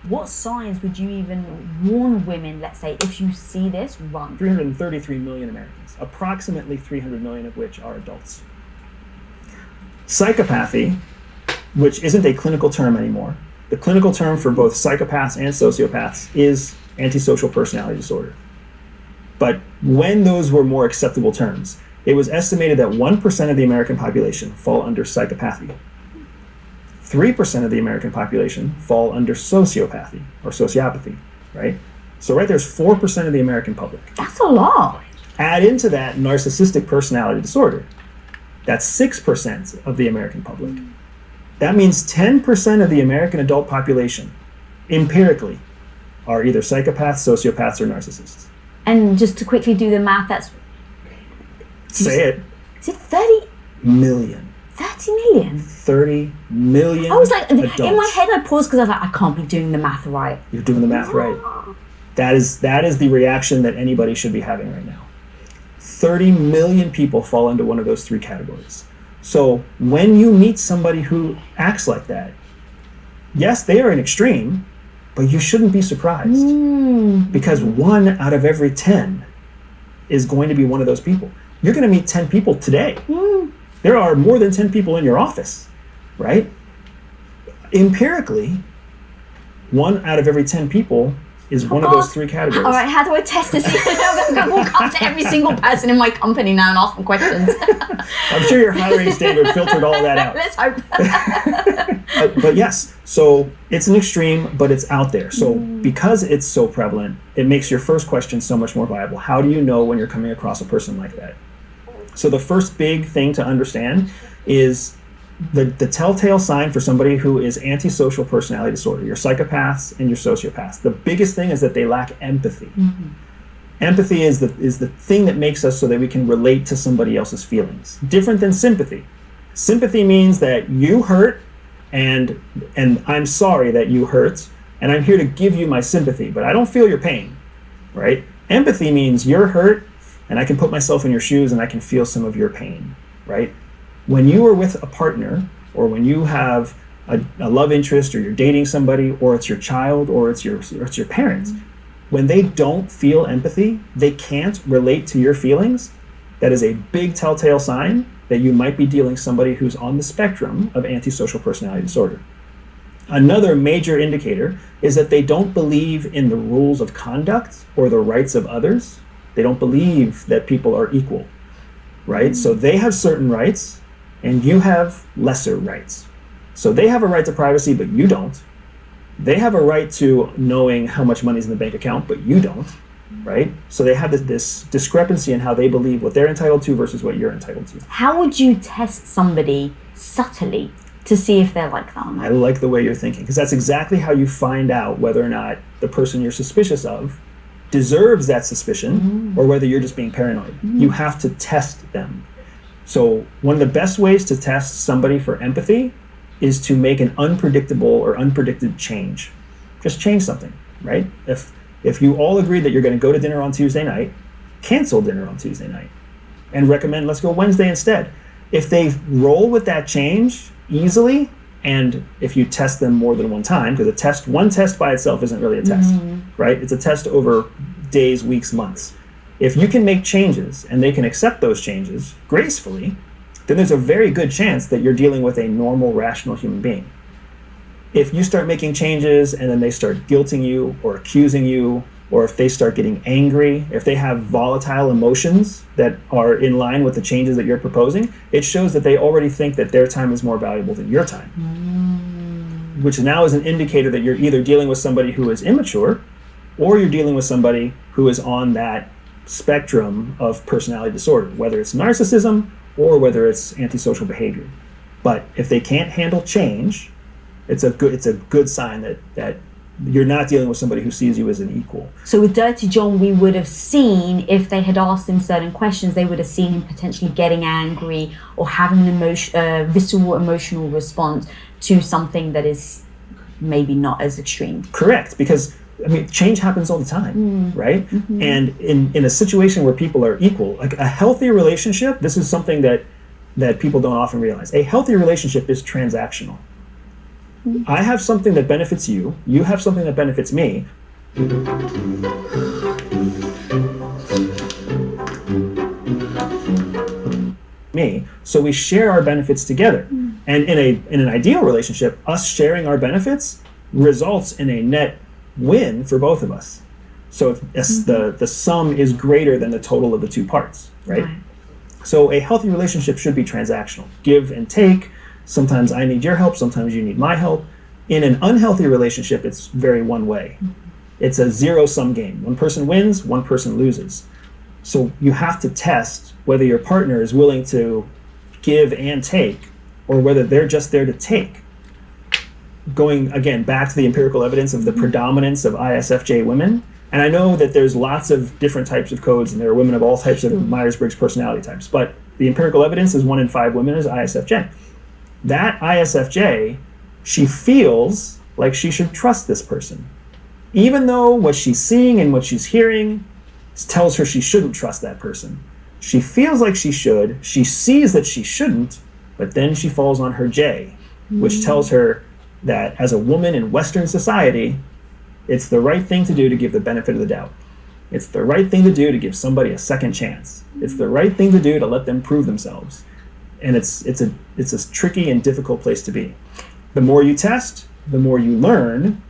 what signs would you even warn women, let's say, if you see this, run? 333 million Americans, approximately 300 million of which are adults. Psychopathy, which isn't a clinical term anymore, the clinical term for both psychopaths and sociopaths is antisocial personality disorder. But when those were more acceptable terms, it was estimated that 1% of the American population fall under psychopathy. 3% of the American population fall under sociopathy or sociopathy, right? So right there's 4% of the American public. That's a lot. Add into that narcissistic personality disorder. That's 6% of the American public. That means 10% of the American adult population, empirically, are either psychopaths, sociopaths, or narcissists. And just to quickly do the math, that's... Say it. Is it 30 million. 30 million? 30 million I was like, adults. in my head I paused because I was like, I can't be doing the math right. You're doing the math right. That is the reaction that anybody should be having right now. 30 million people fall into one of those three categories. So when you meet somebody who acts like that, yes, they are an extreme, but you shouldn't be surprised. Because 1 out of every 10 is going to be one of those people. You're going to meet 10 people today. There are more than 10 people in your office, right? Empirically, 1 out of every 10 people is one of those three categories. All right, how do I test this? I'm going to walk up to every single person in my company now and ask them questions. I'm sure your hiring standard filtered all of that out. Let's hope. But yes, so it's an extreme, but it's out there. So because it's so prevalent, it makes your first question so much more viable. How do you know when you're coming across a person like that? So the first big thing to understand is the telltale sign for somebody who is antisocial personality disorder, your psychopaths and your sociopaths. The biggest thing is that they lack empathy. Empathy is the thing that makes us so that we can relate to somebody else's feelings. Different than sympathy. Sympathy means that you hurt and I'm sorry that you hurt and I'm here to give you my sympathy, but I don't feel your pain, right? Empathy means you're hurt and I can put myself in your shoes and I can feel some of your pain, right? When you are with a partner, or when you have a love interest, or you're dating somebody, or it's your child, or it's your parents, when they don't feel empathy, they can't relate to your feelings, that is a big telltale sign that you might be dealing with somebody who's on the spectrum of antisocial personality disorder. Another major indicator is that they don't believe in the rules of conduct or the rights of others. They don't believe that people are equal, right? So they have certain rights, and you have lesser rights. So they have a right to privacy, but you don't. They have a right to knowing how much money's in the bank account, but you don't, right? So they have this discrepancy in how they believe what they're entitled to versus what you're entitled to. How would you test somebody subtly to see if they're like that or not? I like the way you're thinking, because that's exactly how you find out whether or not the person you're suspicious of deserves that suspicion or whether you're just being paranoid. You have to test them. So one of the best ways to test somebody for empathy is to make an unpredictable or unpredicted change. Just change something, right? If you all agree that you're going to go to dinner on Tuesday night, cancel dinner on Tuesday night and recommend let's go Wednesday instead. If they roll with that change easily, and if you test them more than one time, because one test by itself isn't really a test, right? It's a test over days, weeks, months. If you can make changes and they can accept those changes gracefully, then there's a very good chance that you're dealing with a normal, rational human being. If you start making changes and then they start guilting you or accusing you, or if they start getting angry, if they have volatile emotions that are in line with the changes that you're proposing, it shows that they already think that their time is more valuable than your time. Which now is an indicator that you're either dealing with somebody who is immature or you're dealing with somebody who is on that spectrum of personality disorder, whether it's narcissism or whether it's antisocial behavior. But if they can't handle change, it's a good sign that you're not dealing with somebody who sees you as an equal. So with Dirty John, we would have seen, if they had asked him certain questions, they would have seen him potentially getting angry or having an visceral emotional response to something that is maybe not as extreme. Correct, because change happens all the time, right? And in a situation where people are equal, like a healthy relationship, this is something that people don't often realize. A healthy relationship is transactional. I have something that benefits you. You have something that benefits me. So we share our benefits together. And in an ideal relationship, us sharing our benefits results in a net win for both of us. So the sum is greater than the total of the two parts, right? So a healthy relationship should be transactional. Give and take. Sometimes I need your help, sometimes you need my help. In an unhealthy relationship, it's very one way. It's a zero-sum game. One person wins, one person loses. So you have to test whether your partner is willing to give and take, or whether they're just there to take. Going, again, back to the empirical evidence of the predominance of ISFJ women, and I know that there's lots of different types of codes, and there are women of all types of Myers-Briggs personality types, but the empirical evidence is 1 in 5 women is ISFJ. That ISFJ, she feels like she should trust this person. Even though what she's seeing and what she's hearing tells her she shouldn't trust that person. She feels like she should, she sees that she shouldn't, but then she falls on her J, which tells her that as a woman in Western society, it's the right thing to do to give the benefit of the doubt. It's the right thing to do to give somebody a second chance. It's the right thing to do to let them prove themselves. And it's a tricky and difficult place to be. The more you test, the more you learn.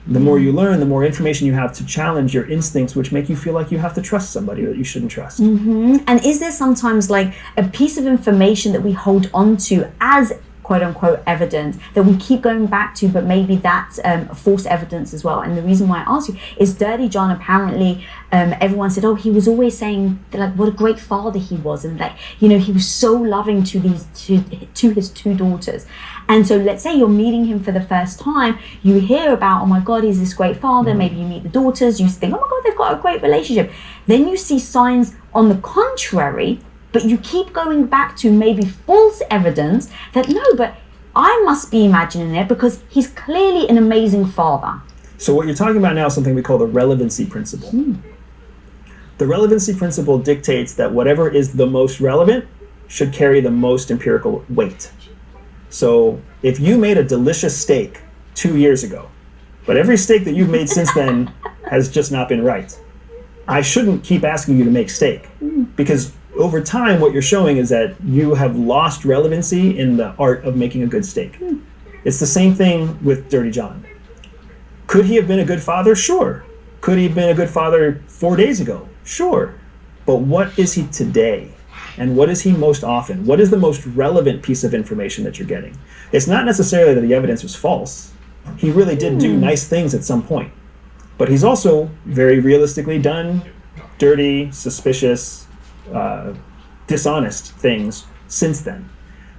The more you learn, the more information you have to challenge your instincts, which make you feel like you have to trust somebody that you shouldn't trust. And is there sometimes like a piece of information that we hold on to as quote unquote evidence that we keep going back to, but maybe that's false evidence as well? And the reason why I ask you is Dirty John, apparently everyone said, oh, he was always saying that, like, what a great father he was, and like, you know, he was so loving to his two daughters. And so let's say you're meeting him for the first time, you hear about, oh my God, he's this great father. Maybe you meet the daughters, you think, oh my God, they've got a great relationship. Then you see signs on the contrary, but you keep going back to maybe false evidence that no, but I must be imagining it because he's clearly an amazing father. So what you're talking about now is something we call the relevancy principle. The relevancy principle dictates that whatever is the most relevant should carry the most empirical weight. So if you made a delicious steak 2 years ago, but every steak that you've made since then has just not been right, I shouldn't keep asking you to make steak, because over time what you're showing is that you have lost relevancy in the art of making a good steak. It's the same thing with Dirty John. Could he have been a good father? Sure. Could he have been a good father 4 days ago? Sure. But what is he today? And what is he most often? What is the most relevant piece of information that you're getting? It's not necessarily that the evidence was false. He really did do nice things at some point. But he's also very realistically done dirty, suspicious, dishonest things since then.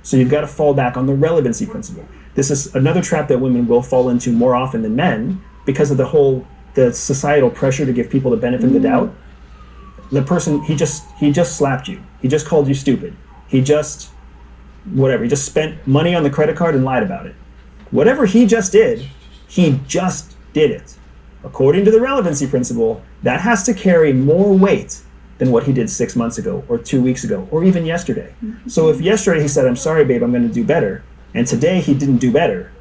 So you've got to fall back on the relevancy principle. This is another trap that women will fall into more often than men because of the societal pressure to give people the benefit of the doubt. The person, he just slapped you. He just called you stupid. He just spent money on the credit card and lied about it. Whatever he just did it. According to the relevancy principle, that has to carry more weight than what he did 6 months ago or 2 weeks ago or even yesterday. So if yesterday he said, I'm sorry, babe, I'm going to do better, and today he didn't do better,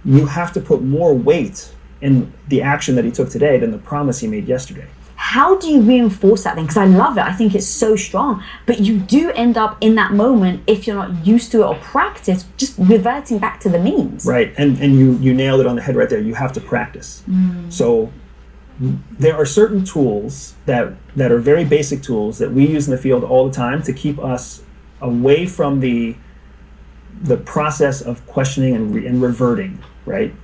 you have to put more weight in the action that he took today than the promise he made yesterday. How do you reinforce that then? Because I love it. I think it's so strong. But you do end up in that moment, if you're not used to it or practice, just reverting back to the means. Right. And you nailed it on the head right there. You have to practice. So there are certain tools that are very basic tools that we use in the field all the time to keep us away from the process of questioning and reverting, right?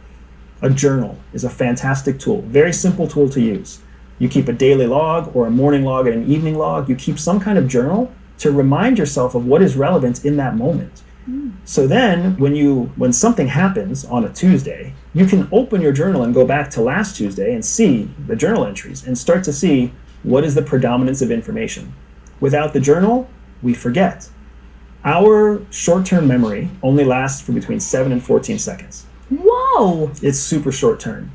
A journal is a fantastic tool. Very simple tool to use. You keep a daily log or a morning log and an evening log. You keep some kind of journal to remind yourself of what is relevant in that moment. So then when something happens on a Tuesday, you can open your journal and go back to last Tuesday and see the journal entries and start to see what is the predominance of information. Without the journal, we forget. Our short-term memory only lasts for between 7 and 14 seconds. Whoa! It's super short-term.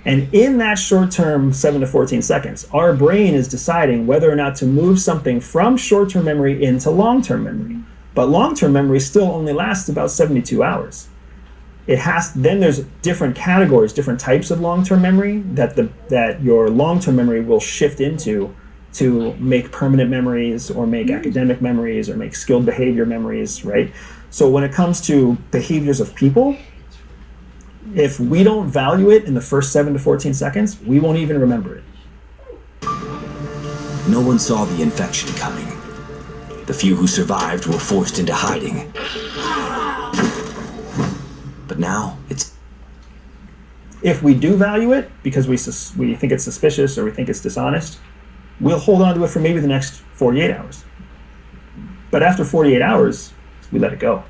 And in that short-term 7 to 14 seconds, our brain is deciding whether or not to move something from short-term memory into long-term memory. But long-term memory still only lasts about 72 hours. then there's different categories, different types of long-term memory that your long-term memory will shift into to make permanent memories or make academic memories or make skilled behavior memories, right? So when it comes to behaviors of people, if we don't value it in the first 7 to 14 seconds, we won't even remember it. No one saw the infection coming. The few who survived were forced into hiding. But now it's... If we do value it because we think it's suspicious or we think it's dishonest, we'll hold on to it for maybe the next 48 hours. But after 48 hours, we let it go.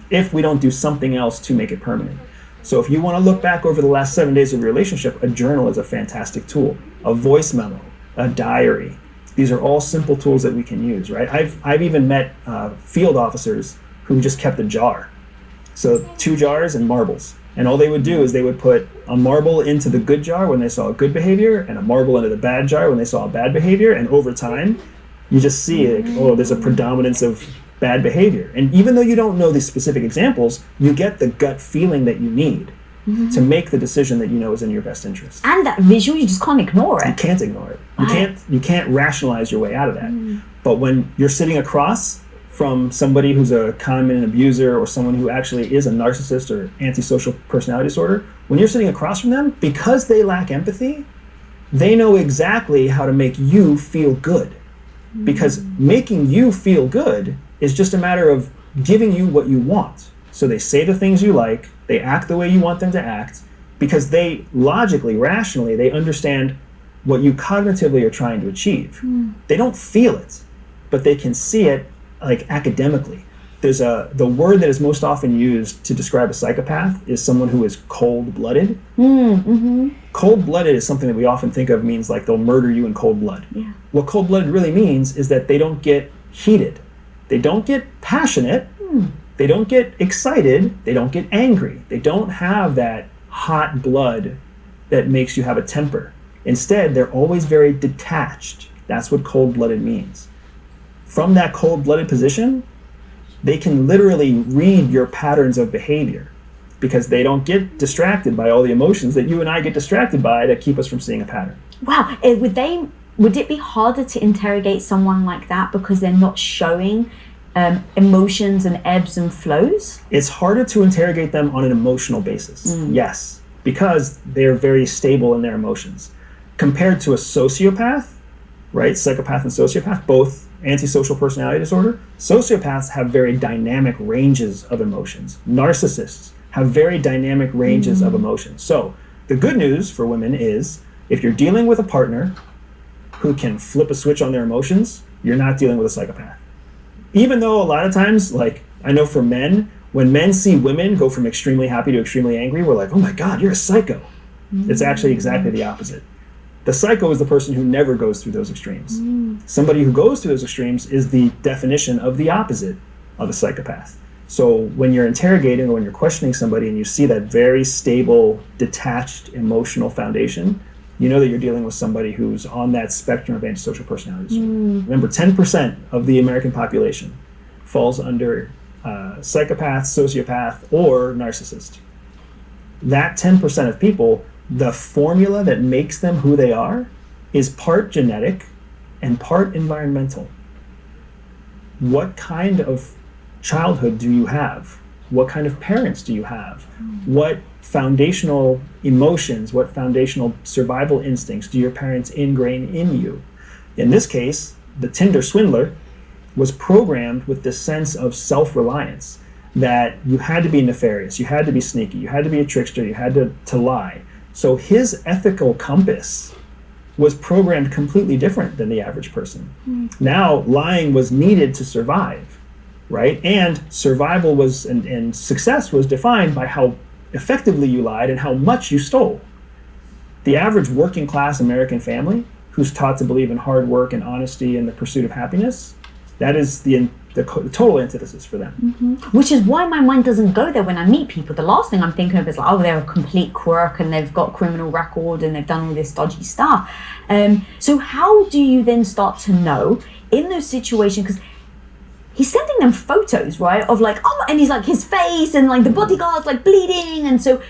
If we don't do something else to make it permanent. So if you want to look back over the last 7 days of your relationship, a journal is a fantastic tool. A voice memo, a diary. These are all simple tools that we can use, right? I've even met field officers who just kept a jar. So 2 jars and marbles. And all they would do is they would put a marble into the good jar when they saw a good behavior and a marble into the bad jar when they saw a bad behavior. And over time, you just see there's a predominance of bad behavior. And even though you don't know these specific examples, you get the gut feeling that you need to make the decision that you know is in your best interest. And that visual, you just can't ignore it. You can't ignore it. You can't rationalize your way out of that. But when you're sitting across from somebody who's a con man abuser or someone who actually is a narcissist or antisocial personality disorder, when you're sitting across from them, because they lack empathy, they know exactly how to make you feel good. Because making you feel good is just a matter of giving you what you want. So they say the things you like, they act the way you want them to act, because they logically, rationally, they understand what you cognitively are trying to achieve. They don't feel it, but they can see it like academically. There's the word that is most often used to describe a psychopath is someone who is cold-blooded. Cold-blooded is something that we often think of means like they'll murder you in cold blood. Yeah. What cold-blooded really means is that they don't get heated. They don't get passionate. They don't get excited. They don't get angry. They don't have that hot blood that makes you have a temper. Instead, they're always very detached. That's what cold-blooded means. From that cold-blooded position, they can literally read your patterns of behavior because they don't get distracted by all the emotions that you and I get distracted by that keep us from seeing a pattern. Wow. Would it be harder to interrogate someone like that because they're not showing emotions and ebbs and flows? It's harder to interrogate them on an emotional basis, yes, because they're very stable in their emotions. Compared to a sociopath, right, psychopath and sociopath, both antisocial personality disorder, sociopaths have very dynamic ranges of emotions. Narcissists have very dynamic ranges of emotions. So the good news for women is if you're dealing with a partner who can flip a switch on their emotions, you're not dealing with a psychopath. Even though a lot of times, like I know for men, when men see women go from extremely happy to extremely angry, we're like, oh my God, you're a psycho. It's actually exactly the opposite. The psycho is the person who never goes through those extremes. Somebody who goes through those extremes is the definition of the opposite of a psychopath. So when you're interrogating or when you're questioning somebody and you see that very stable, detached emotional foundation, you know that you're dealing with somebody who's on that spectrum of antisocial personality disorder. Remember, 10% of the American population falls under psychopath, sociopath, or narcissist. That 10% of people, the formula that makes them who they are is part genetic and part environmental. What kind of childhood do you have? What kind of parents do you have? What foundational emotions, what foundational survival instincts do your parents ingrain in you? In this case, the Tinder swindler was programmed with this sense of self-reliance that you had to be nefarious, you had to be sneaky, you had to be a trickster, you had to lie. So his ethical compass was programmed completely different than the average person. Now, lying was needed to survive, right? And survival was, and success was defined by how effectively you lied and how much you stole. The average working class American family who's taught to believe in hard work and honesty and the pursuit of happiness, that is the total antithesis for them. Which is why my mind doesn't go there when I meet people. The last thing I'm thinking of is like, oh, they're a complete quirk and they've got criminal record and they've done all this dodgy stuff. So how do you then start to know in those situations, because he's sending them photos, right, of like, oh, and he's like his face and like the bodyguard's like bleeding, and so